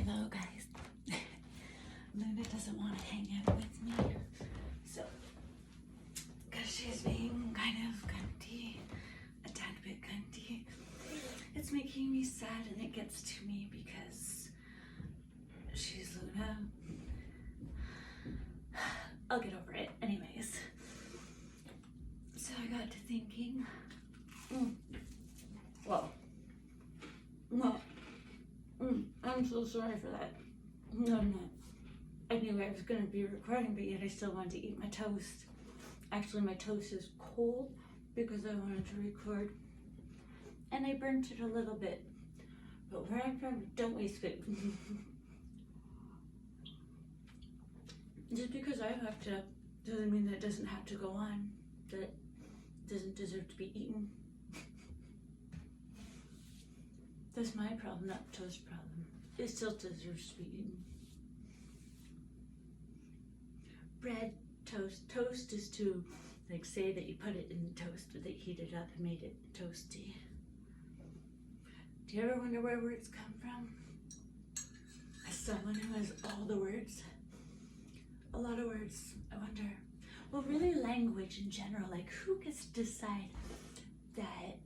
Hello guys. Luna doesn't want to hang out with me, so because she's being kind of cunty, a tad bit cunty, it's making me sad, and it gets to me because she's Luna. I'll get over it anyways. So I got to thinking, I'm so sorry for that. No, I'm not. I knew I was going to be recording, but yet I still wanted to eat my toast. Actually, my toast is cold because I wanted to record. And I burnt it a little bit. But where I'm from, don't waste food. Just because I have to doesn't mean that it doesn't have to go on. That it doesn't deserve to be eaten. That's my problem, not the toast problem. It still deserves to be eaten. Bread, toast. Toast is to, like, say that you put it in the toaster, that heat it up and made it toasty. Do you ever wonder where words come from? As someone who has all the words, a lot of words, I wonder. Well, really language in general, like who gets to decide that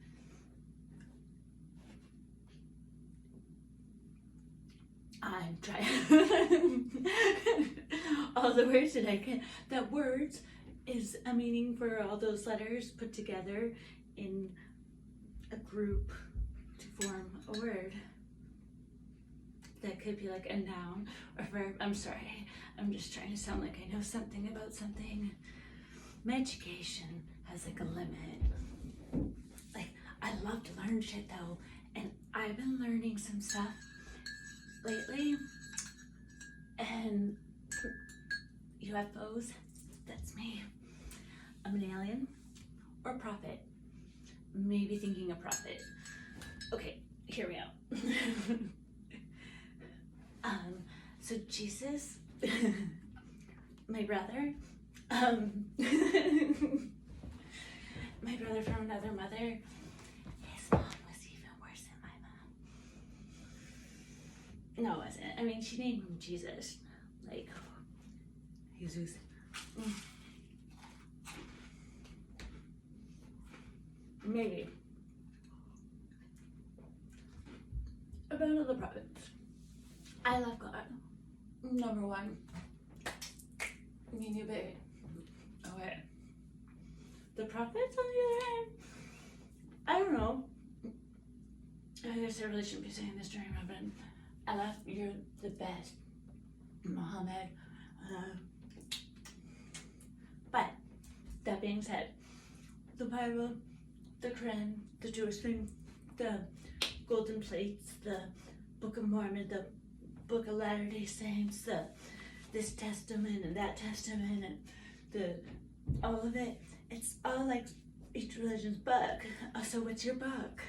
I'm trying all the words that I can, that words is a meaning for all those letters put together in a group to form a word. That could be like a noun or verb. I'm sorry, I'm just trying to sound like I know something about something. My education has like a limit. Like, I love to learn shit though, and I've been learning some stuff lately, and UFOs, that's me. I'm an alien or prophet. Maybe thinking a prophet. Okay, hear me out. So Jesus, my brother, my brother from another mother, his mom was even worse than my mom. No, it wasn't. I mean, she named him Jesus, like Jesus. Maybe. About other prophets, I love God. Number one. Me and you, baby. Okay. The prophets, on the other hand, I don't know. I guess I really shouldn't be saying this during Ramadan. Allah, you're the best. Muhammad. But that being said, the Bible, the Quran, the Jewish thing, the golden plates, the Book of Mormon, the Book of Latter-day Saints, this testament and that testament, and all of it. It's all like each religion's book. So what's your book?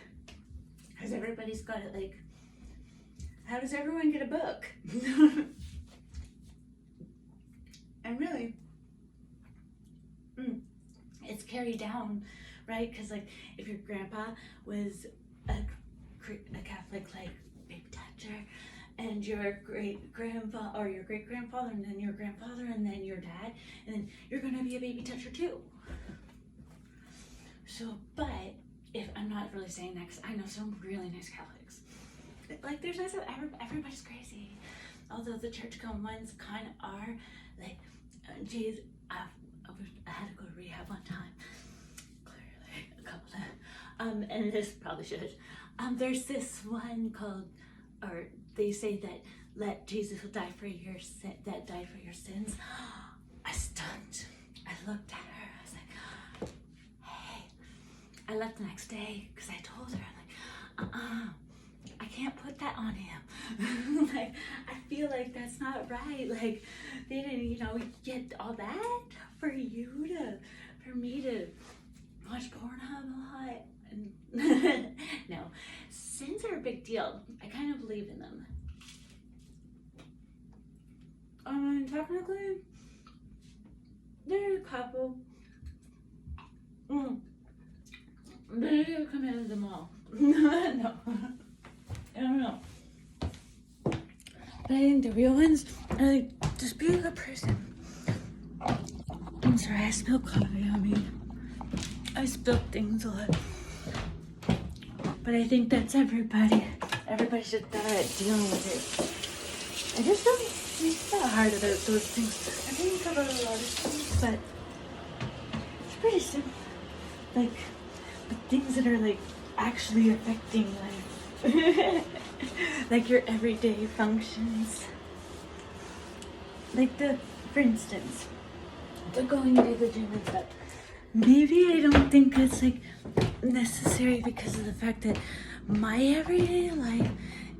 Because everybody's got it. Like, how does everyone get a book? And really, it's carried down, right? Because like, if your grandpa was a Catholic, like baby toucher, and your great-grandfather, or your great-grandfather, and then your grandfather, and then your dad, and then you're gonna be a baby toucher too. So, but if I'm not really saying that, because I know some really nice Catholics. Like, there's nice, everybody's crazy. Although the church-going ones kind of are, like, geez, I had to go to rehab one time. Clearly, a couple times. And this probably should. There's this one called, or they say that let Jesus will die for your that died for your sins. I stunned. I looked at her. I was like, hey. I left the next day because I told her, I'm like, I can't put that on him. Like, I feel like that's not right. Like, they didn't, get all that for me to watch Pornhub a lot. And no, sins are a big deal. I kind of believe in them. Technically, there's a couple. They didn't come out of them all. No. I don't know. But I think the real ones are like, just be a good person. I'm sorry, I spilled coffee on me. I spilled things a lot. But I think that's everybody. Everybody should better at dealing with it. I just don't think that hard about those things. I think about a lot of things, but it's pretty simple. Like, the things that are like actually affecting life. Like your everyday functions. Like for instance, the going to the gym and stuff. Maybe I don't think it's like necessary because of the fact that my everyday life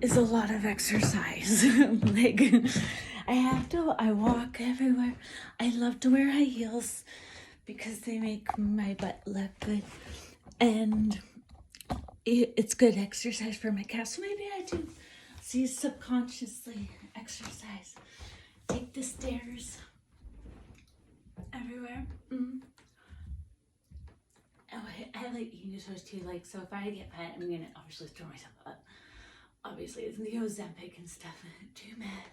is a lot of exercise. Like, I walk everywhere. I love to wear high heels because they make my butt look good. And it's good exercise for my calves. So maybe I do subconsciously exercise. Take the stairs everywhere. Oh, I like eating disorders too. Like, so if I get fat, I'm gonna obviously throw myself up. Obviously, it's the Ozempic and stuff. Too mad.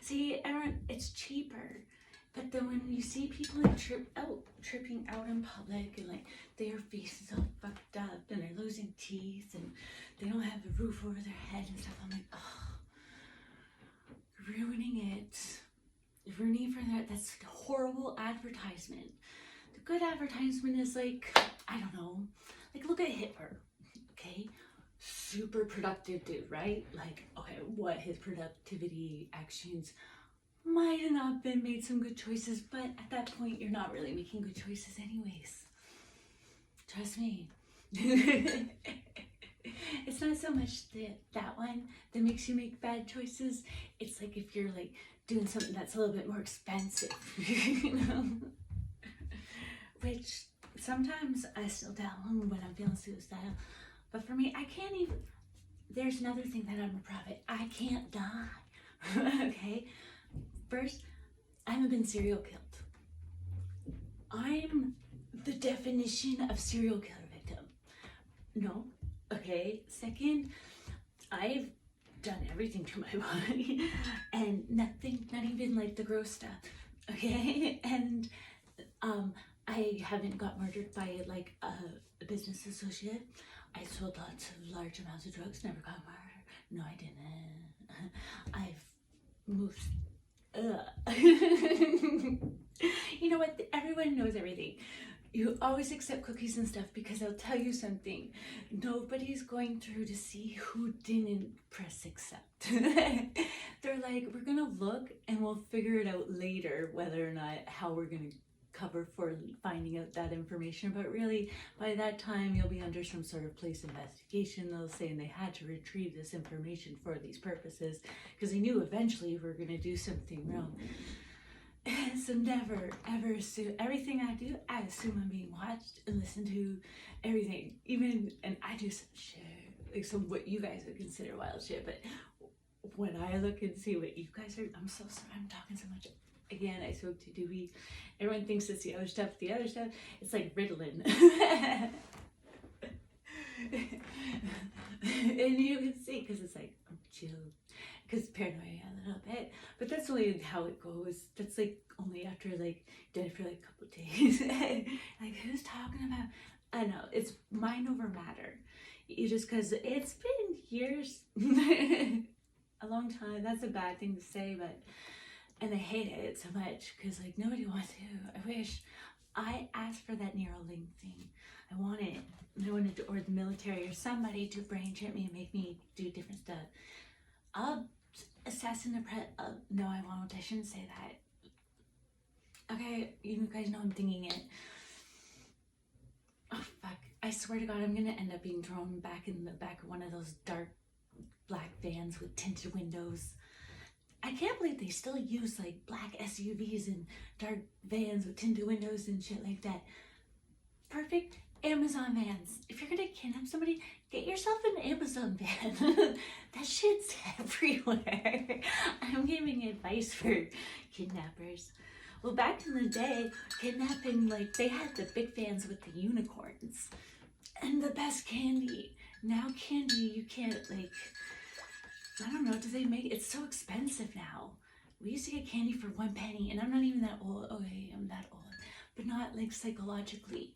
See, everyone, it's cheaper. But then when you see people like tripping out in public and like their faces all fucked up and they're losing teeth and they don't have a roof over their head and stuff, I'm like, oh, ruining it. Ruining for that. That's a horrible advertisement. The good advertisement is like, I don't know, like look at Hitler, okay? Super productive dude, right? Like, okay, what his productivity actions might have not been made some good choices, but at that point, you're not really making good choices anyways. Trust me. It's not so much that one that makes you make bad choices. It's like if you're like doing something that's a little bit more expensive, you know? Which sometimes I still dabble when I'm feeling suicidal. But for me, I can't even, there's another thing that I'm a prophet. I can't die, okay? First, I haven't been serial killed. I'm the definition of serial killer victim. No, okay? Second, I've done everything to my body and nothing, not even like the gross stuff, okay? And I haven't got murdered by like a business associate. I sold lots of large amounts of drugs, never got murdered. No, I didn't. I've moved. You know what? Everyone knows everything. You always accept cookies and stuff because I'll tell you something. Nobody's going through to see who didn't press accept. They're like, we're gonna look and we'll figure it out later whether or not how we're gonna cover for finding out that information. But really, by that time, you'll be under some sort of police investigation. They'll say they had to retrieve this information for these purposes because they knew eventually we were gonna do something wrong. So never, ever assume, everything I do, I assume I'm being watched and listened to, everything. Even, and I do some shit, like some what you guys would consider wild shit, but when I look and see what you guys are, I'm so sorry, I'm talking so much. Again, I spoke to Dewey. Everyone thinks it's the other stuff. The other stuff, it's like Ritalin. And you can see, because it's like, I'm chill. Because paranoia a little bit, but that's only how it goes. That's like only after like dead for like a couple days. Like who's talking about? I know it's mind over matter. You just because it's been years, a long time. That's a bad thing to say, but and I hate it so much because like nobody wants to. I wish I asked for that Neuralink thing. I wanted to, or the military or somebody to brain chip me and make me do different stuff. I'll assassin the no, I won't. I shouldn't say that. Okay, you guys know I'm thinking it. Oh, fuck. I swear to God, I'm gonna end up being thrown back in the back of one of those dark black vans with tinted windows. I can't believe they still use like black SUVs and dark vans with tinted windows and shit like that. Perfect Amazon vans. If you're gonna kidnap somebody, get yourself an Amazon van. That shit's everywhere. I'm giving advice for kidnappers. Well, back in the day, kidnapping, like, they had the big vans with the unicorns and the best candy. Now candy, you can't, like, I don't know, do they make, it's so expensive now. We used to get candy for 1 penny, and I'm not even that old. Okay, I'm that old, but not like psychologically.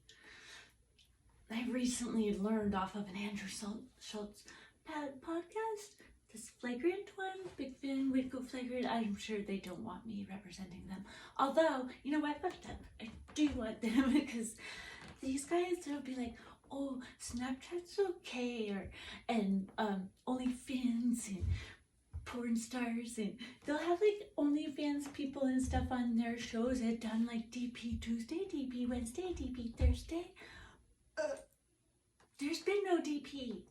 I recently learned off of an Andrew Schultz podcast, this Flagrant one, big fan, way to go Flagrant. I'm sure they don't want me representing them. Although, you know what, fuck them. I do want them because these guys will be like, oh, Snapchat's okay, and OnlyFans and porn stars, and they'll have like OnlyFans people and stuff on their shows that done like DP Tuesday, DP Wednesday, DP Thursday. There's been no DP.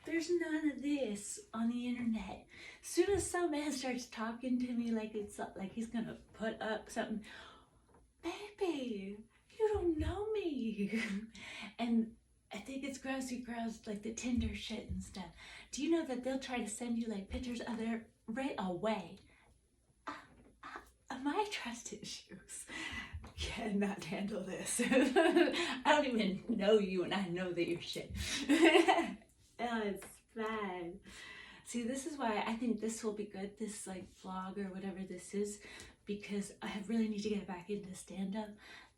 There's none of this on the internet. As soon as some man starts talking to me like it's like he's gonna put up something, baby, you don't know me. And I think it's grossy gross, like the Tinder shit and stuff. Do you know that they'll try to send you like pictures of their right away? My trust issues cannot handle this. I don't even know you, and I know that you're shit. Oh, it's bad. See, this is why I think this will be good, this like vlog or whatever this is, because I really need to get back into stand-up,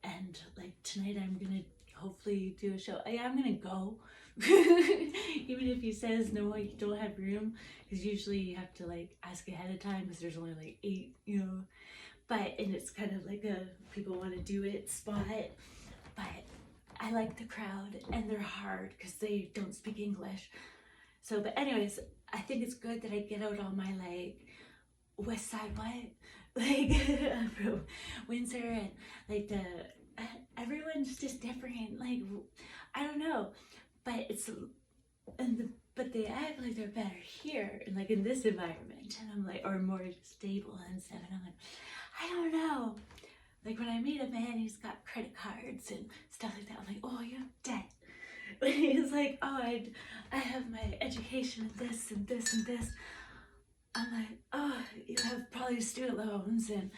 and like tonight I'm gonna hopefully do a show. I'm gonna go. Even if he says no, you don't have room, because usually you have to like ask ahead of time because there's only like 8, you know. But, and it's kind of like a people want to do it spot. But I like the crowd, and they're hard because they don't speak English. So, but anyways, I think it's good that I get out on my like west side from Windsor, and like everyone's just different. Like, I don't know, but it's, but they act like they're better here, and like in this environment, and I'm like, or more stable and stuff, and I'm like, I don't know. Like when I meet a man who's got credit cards and stuff like that, I'm like, oh, you have debt. He's like, oh, I have my education and this and this and this. I'm like, oh, you have probably student loans and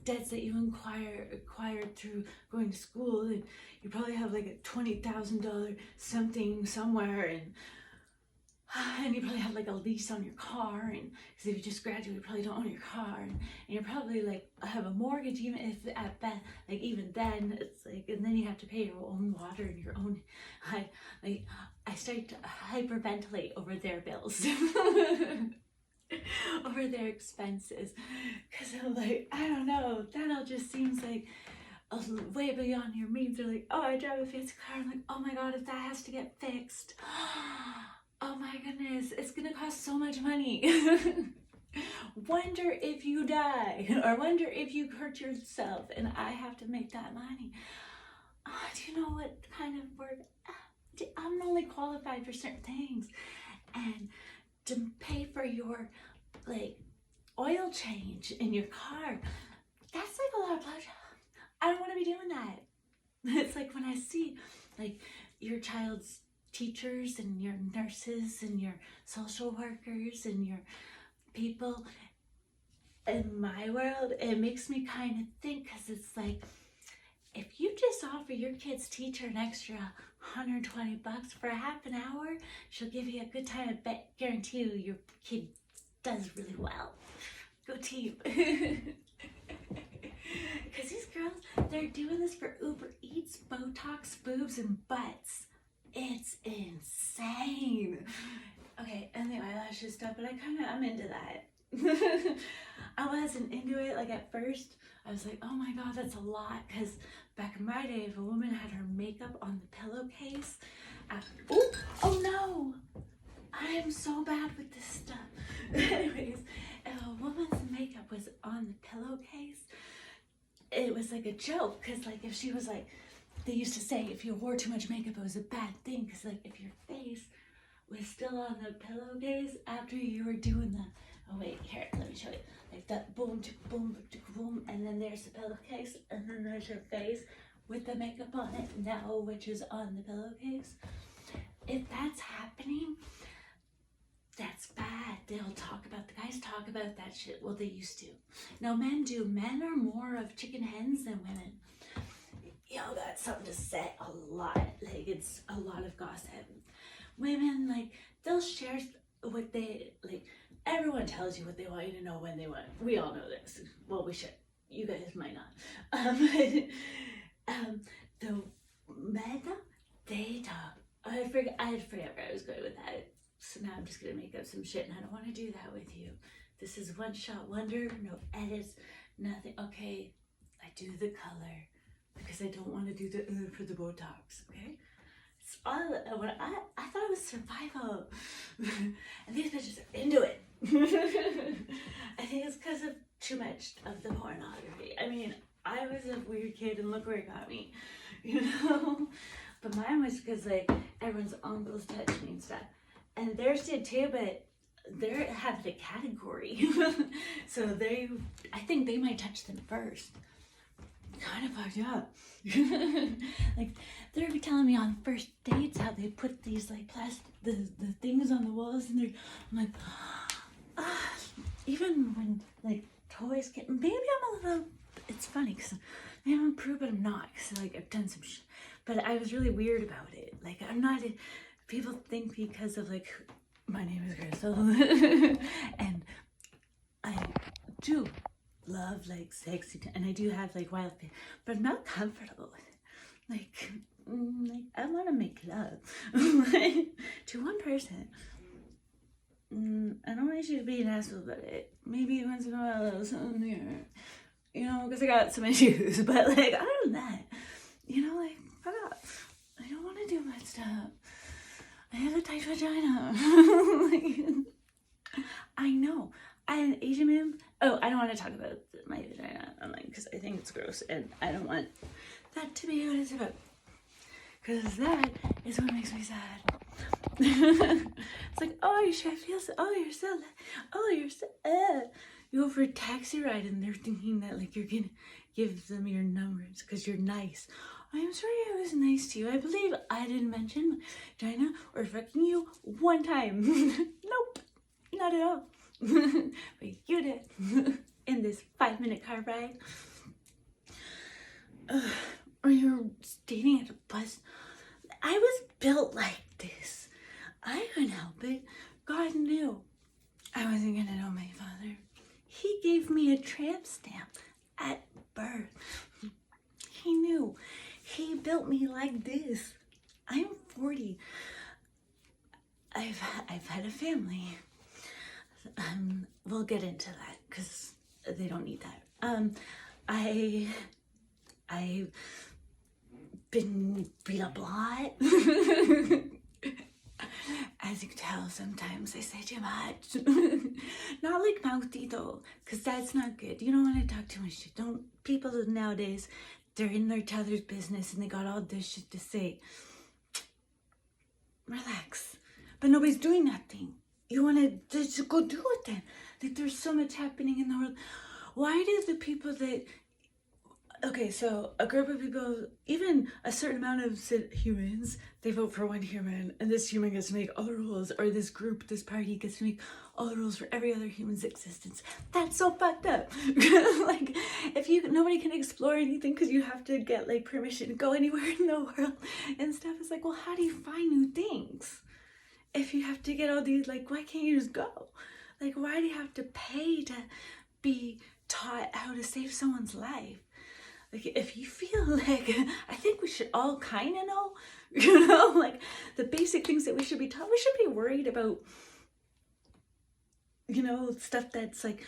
debts that you acquired through going to school, and you probably have like a $20,000 something somewhere, and you probably have like a lease on your car, and because if you just graduated, you probably don't own your car, and you're probably like have a mortgage, even if at that, like even then it's like, and then you have to pay your own water and your own, I start to hyperventilate over their bills. Over their expenses, because I'm like, I don't know, that all just seems like way beyond your means. They're like, oh, I drive a fancy car. I'm like, oh my god, if that has to get fixed, oh my goodness, it's gonna cost so much money. Wonder if you die, or wonder if you hurt yourself and I have to make that money. Do you know what kind of work? I'm only qualified for certain things, and to pay for your like oil change in your car, that's like a lot of pleasure. I don't want to be doing that. It's like when I see like your child's teachers and your nurses and your social workers and your people in my world, it makes me kind of think, because it's like, if you just offer your kid's teacher an extra $120 for a half an hour, she'll give you a good time. I guarantee you your kid does really well. Go team. Because these girls, they're doing this for Uber Eats, Botox, boobs, and butts. It's insane. Okay, and the eyelashes stuff, but I'm into that. I wasn't into it, like at first. I was like, oh my god, that's a lot, because back in my day, if a woman had her makeup on the pillowcase, oh no, I am so bad with this stuff. Anyways, if a woman's makeup was on the pillowcase, it was like a joke, because like if she was like, they used to say if you wore too much makeup, it was a bad thing, because like if your face was still on the pillowcase after you were doing the, oh wait, here, let me show you. Like that boom, boom, boom, and then there's the pillowcase, and then there's your face with the makeup on it now, which is on the pillowcase. If that's happening, that's bad. The guys talk about that shit. Well, they used to. Now men do. Men are more of chicken hens than women. Y'all got something to say a lot. Like, it's a lot of gossip. Women, like, they'll share what they like. Everyone tells you what they want you to know when they want. We all know this. Well, we should. You guys might not. The meta, they talk. I forget where I was going with that. So now I'm just gonna make up some shit, and I don't want to do that with you. This is one shot wonder, no edits, nothing. Okay, I do the color because I don't want to do the for the Botox. Okay, it's all what I thought it was survival, and these bitches are into it. I think it's because of too much of the pornography. I mean, I was a weird kid, and look where it got me, you know. But mine was because like everyone's uncles touched me and stuff, and theirs did too. But they have the category, so I think they might touch them first. Kind of fucked up. Like they're telling me on first dates how they put these like the things on the walls, and I'm like, even when like toys get, maybe I'm a little. It's funny because I'm improved, but I'm not, because like I've done some shit. But I was really weird about it. Like I'm not. People think because of like my name is Crystal, and I do love like sexy, and I do have like wild, but I'm not comfortable with it. Like I want to make love to one person. I don't want you to be an asshole about it. Maybe once in a while I'll something there, you know, because I got some issues. But like other than that, you know, like fuck off. I don't want to do my stuff. I have a tight vagina. Like, I know. I'm an Asian man. Oh, I don't want to talk about my vagina online because I think it's gross, and I don't want that to be what it's about. Because that is what makes me sad. It's like, oh, you sure feel so, you're so, you go for a taxi ride and they're thinking that like you're gonna give them your numbers because you're nice. I'm sorry I was nice to you. I believe I didn't mention vagina or fucking you one time. Nope, not at all. But you did in this 5-minute car ride. Or you're dating at a bus. I was built like this. I couldn't help it. God knew I wasn't gonna know my father. He gave me a tramp stamp at birth. He knew. He built me like this. I'm 40. I've had a family. We'll get into that because they don't need that. I've been beat up a lot. As you can tell, sometimes I say too much. Not like mouthy though, because that's not good. You don't want to talk too much shit. People nowadays, they're in their t'other's business and they got all this shit to say. Relax. But nobody's doing nothing. You want to just go do it then. Like there's so much happening in the world. Why do the people that... Okay, so a group of people, even a certain amount of humans, they vote for one human, and this human gets to make all the rules, or this group, this party gets to make all the rules for every other human's existence. That's so fucked up. Like, nobody can explore anything because you have to get like permission to go anywhere in the world and stuff. It's like, well, how do you find new things? If you have to get all these, like, why can't you just go? Like, why do you have to pay to be taught how to save someone's life? Like, if you feel like, I think we should all kind of know, you know, like the basic things that we should be taught. We should be worried about, you know, stuff that's like,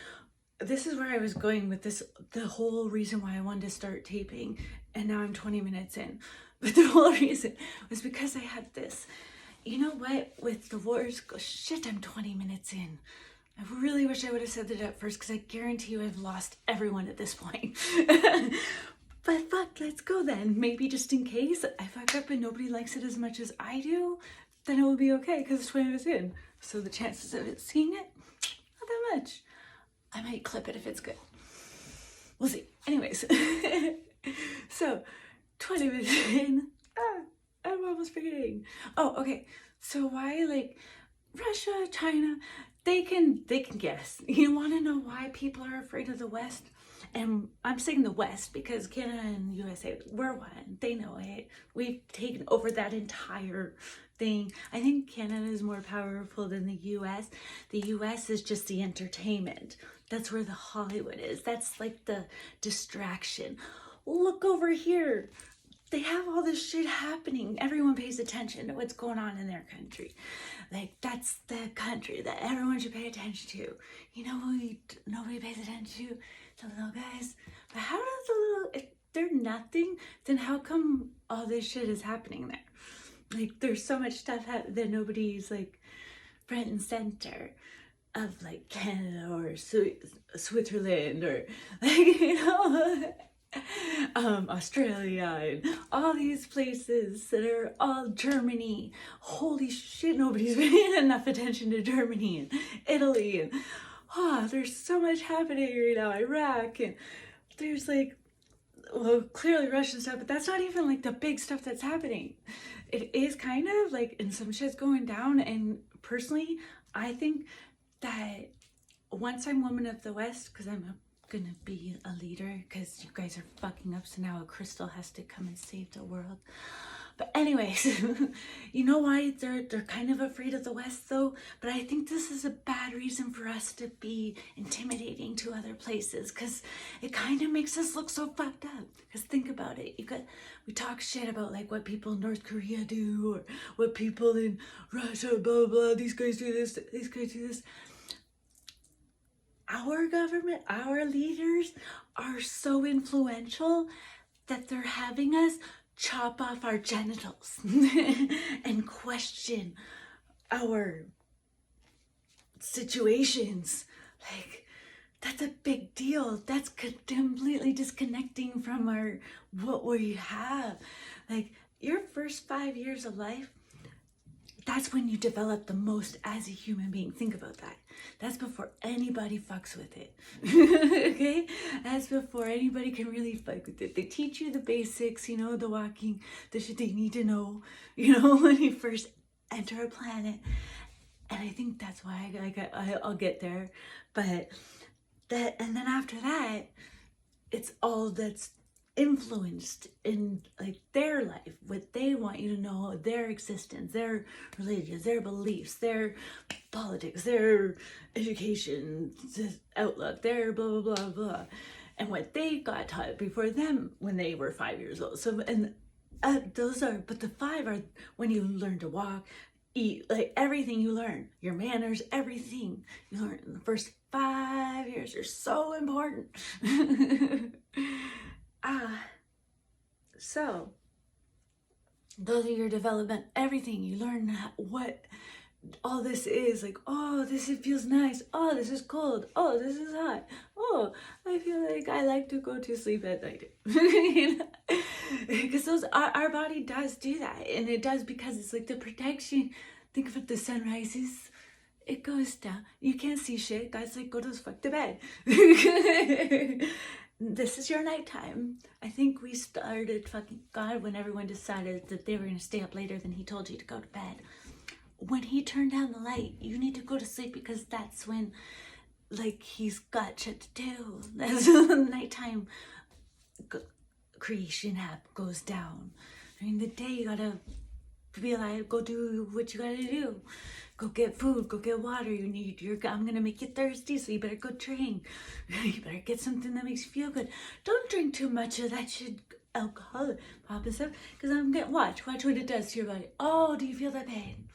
this is where I was going with this, the whole reason why I wanted to start taping, and now I'm 20 minutes in. But the whole reason was because I had this, you know what, with the wars, shit, I'm 20 minutes in. I really wish I would have said that at first, because I guarantee you I've lost everyone at this point. But fuck, let's go then. Maybe just in case I fuck up and nobody likes it as much as I do, then it will be okay because it's 20 minutes in. So the chances of it seeing it, not that much. I might clip it if it's good. We'll see. Anyways, so 20 minutes in. I'm almost forgetting. Oh, okay. So why, like, Russia, China, they can guess. You want to know why people are afraid of the West? And I'm saying the West because Canada and USA, we're one. They know it. We've taken over that entire thing. I think Canada is more powerful than the US. The US is just the entertainment. That's where the Hollywood is. That's like the distraction. Look over here. They have all this shit happening. Everyone pays attention to what's going on in their country. Like, that's the country that everyone should pay attention to. You know who nobody pays attention to? The little guys. But how does the little, if they're nothing, then how come all this shit is happening there? Like, there's so much stuff that nobody's like front and center of, like Canada or Switzerland or like, you know, Australia and all these places that are all Germany. Holy shit, nobody's paying enough attention to Germany and Italy and there's so much happening right now. Iraq, and there's like, well, clearly Russian stuff, but that's not even like the big stuff that's happening. It is kind of like, and some shit's going down, and personally I think that once I'm woman of the West, because I'm gonna be a leader, because you guys are fucking up, so now a crystal has to come and save the world. But anyways, you know why they're kind of afraid of the West though? But I think this is a bad reason for us to be intimidating to other places, because it kind of makes us look so fucked up. Because think about it, we talk shit about like what people in North Korea do, or what people in Russia, blah blah, these guys do this, these guys do this. Our government, our leaders are so influential that they're having us chop off our genitals and question our situations. Like, that's a big deal. That's completely disconnecting from what we have. Like, your first 5 years of life, that's when you develop the most as a human being. Think about that. That's before anybody fucks with it. Okay? That's before anybody can really fuck with it. They teach you the basics, you know, the walking, the shit they need to know, you know, when you first enter a planet. And I think that's why I'll get there. But that, and then after that, it's all that's influenced in like their life, what they want you to know, their existence, their religions, their beliefs, their politics, their education outlook, their blah blah blah blah, and what they got taught before them when they were 5 years old. So, and those are, but the 5 are when you learn to walk, eat, like everything you learn, your manners, everything you learn in the first 5 years are so important. So those are your development, everything you learn, what all this is, like, oh, this it feels nice, oh, this is cold, oh, this is hot, oh, I feel like I like to go to sleep at night. Because those our body does do that, and it does because it's like the protection. Think of it, the sun rises, it goes down, you can't see shit, God's like, go to fuck to bed. This is your nighttime. I think we started fucking God when everyone decided that they were going to stay up later than he told you to go to bed. When he turned down the light, you need to go to sleep, because that's when, like, he's got shit to do. That's when nighttime creation goes down. During the day, you gotta be like, go do what you gotta do. Go get food, go get water. I'm gonna make you thirsty, so you better go train. You better get something that makes you feel good. Don't drink too much of that shit, alcohol, pop and stuff, because I'm gonna watch what it does to your body. Oh, do you feel that pain?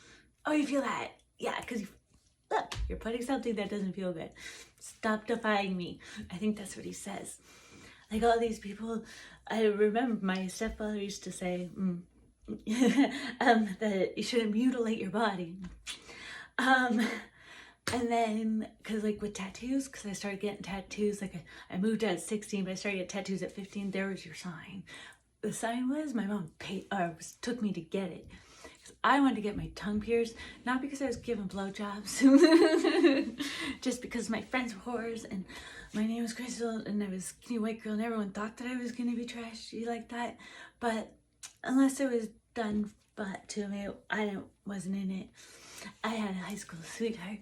Oh, you feel that? Yeah, because look, you're putting something that doesn't feel good. Stop defying me. I think that's what he says. Like all these people, I remember my stepfather used to say that you shouldn't mutilate your body. And then, cause like with tattoos, cause I started getting tattoos, like I moved out at 16, but I started getting tattoos at 15. There was your sign. The sign was my mom took me to get it. I wanted to get my tongue pierced, not because I was giving blowjobs, just because my friends were whores and my name was Crystal and I was a skinny white girl and everyone thought that I was gonna be trashy like that. But unless it was done to me, I wasn't in it. I had a high school sweetheart.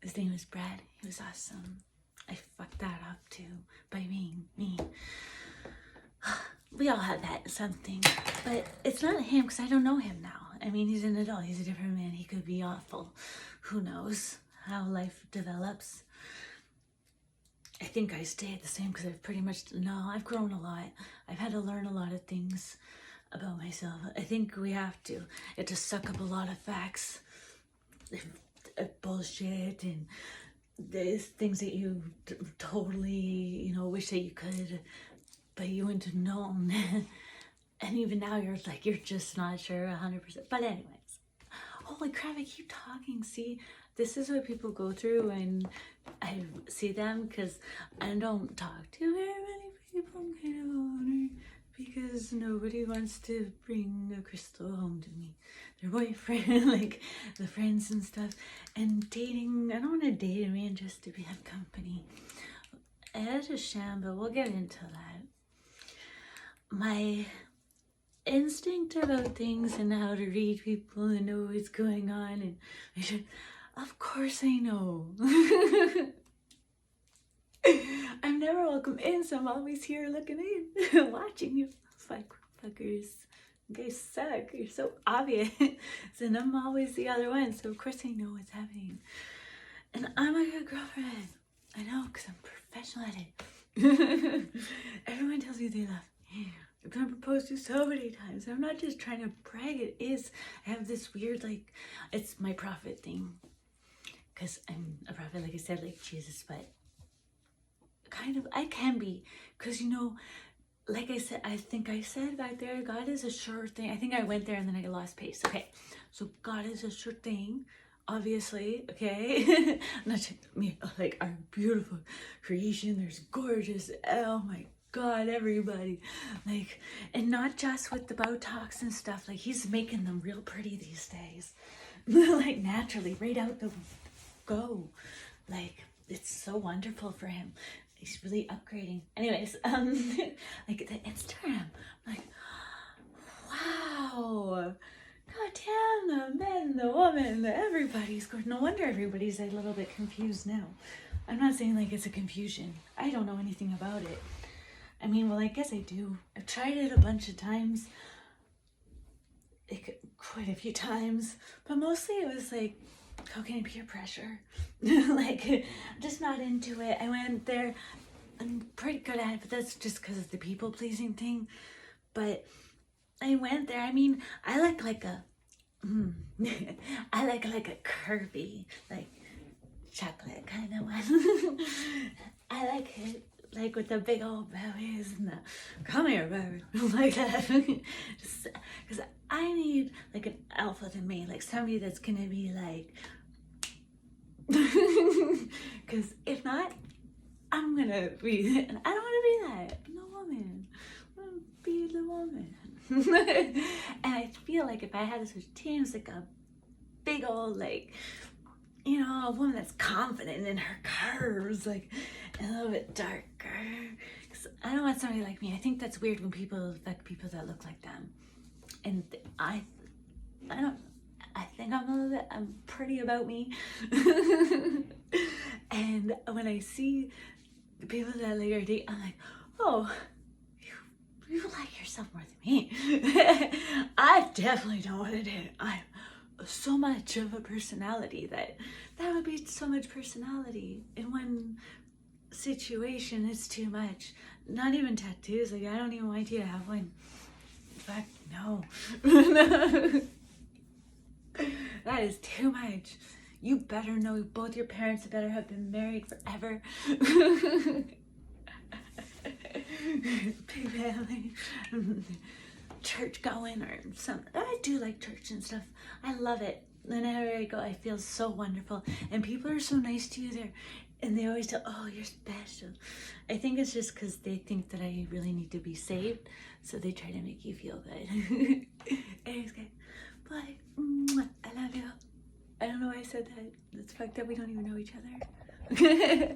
His name was Brad. He was awesome. I fucked that up too by being me. We all have that something, but it's not him because I don't know him now. I mean, he's an adult. He's a different man. He could be awful. Who knows how life develops. I think I stayed the same because I've grown a lot. I've had to learn a lot of things about myself. I think we have to. You have to suck up a lot of facts, bullshit, and there's things that you totally, wish that you could, but you wouldn't have known. And even now you're just not sure 100%. But anyways, holy crap, I keep talking. See, this is what people go through when I see them, because I don't talk to very many people. I'm kind of honored because nobody wants to bring a crystal home to me. Their boyfriend, like the friends and stuff. And dating, I don't want to date a man just to have company. It's a sham, but we'll get into that. My instinct about things and how to read people and know what's going on, and of course I know. I'm never welcome in, so I'm always here looking in, watching you. Fuckers. You guys suck. You're so obvious. And I'm always the other one, so of course I know what's happening. And I'm a good girlfriend. I know, because I'm professional at it. Everyone tells me they love me. I've been proposed to so many times. I'm not just trying to brag. I have this weird, it's my prophet thing. Because I'm a prophet, like I said, like Jesus, but kind of, I can be. Because, like I said, I think I said back there, God is a sure thing. I think I went there and then I lost pace. Okay, so God is a sure thing, obviously, okay? Not me, like our beautiful creation. There's gorgeous, oh my God, everybody. And not just with the Botox and stuff. He's making them real pretty these days. Naturally, right out the go. It's so wonderful for him. He's really upgrading. Anyways, the Instagram. I'm wow. God damn, the men, the woman, everybody's going. No wonder everybody's a little bit confused now. I'm not saying it's a confusion. I don't know anything about it. I mean, well, I guess I do. I've tried it a bunch of times. Quite a few times. But mostly it was cocaine and peer pressure. I'm just not into it. I went there. I'm pretty good at it, but that's just because of the people pleasing thing. But I went there. I mean, I like a curvy, chocolate kind of one. I like it with the big old bellies and the come here, baby, like that. Just because I need an alpha to me, somebody that's gonna be because if not, I'm gonna be, and I don't want to be that. I'm a woman. I want to be the woman. And I feel if I had to switch teams, a big old a woman that's confident in her curves, a little bit darker. Cause I don't want somebody like me. I think that's weird when people that look like them. And I think I'm pretty about me. And when I see the people that are dating, I'm oh, you like yourself more than me. I definitely don't want to date. I'm so much of a personality that would be so much personality in one situation. It's too much. Not even tattoos. I don't even want you to have one. In fact, no. That is too much. You better know both your parents better have been married forever. Big family. Church going or something. I do like church and stuff. I love it. Whenever I go, I feel so wonderful. And people are so nice to you there. And they always tell, oh, you're special. I think it's just because they think that I really need to be saved. So they try to make you feel good. Anyways, guys. Bye. I love you. I don't know why I said that. It's fucked up. We don't even know each other.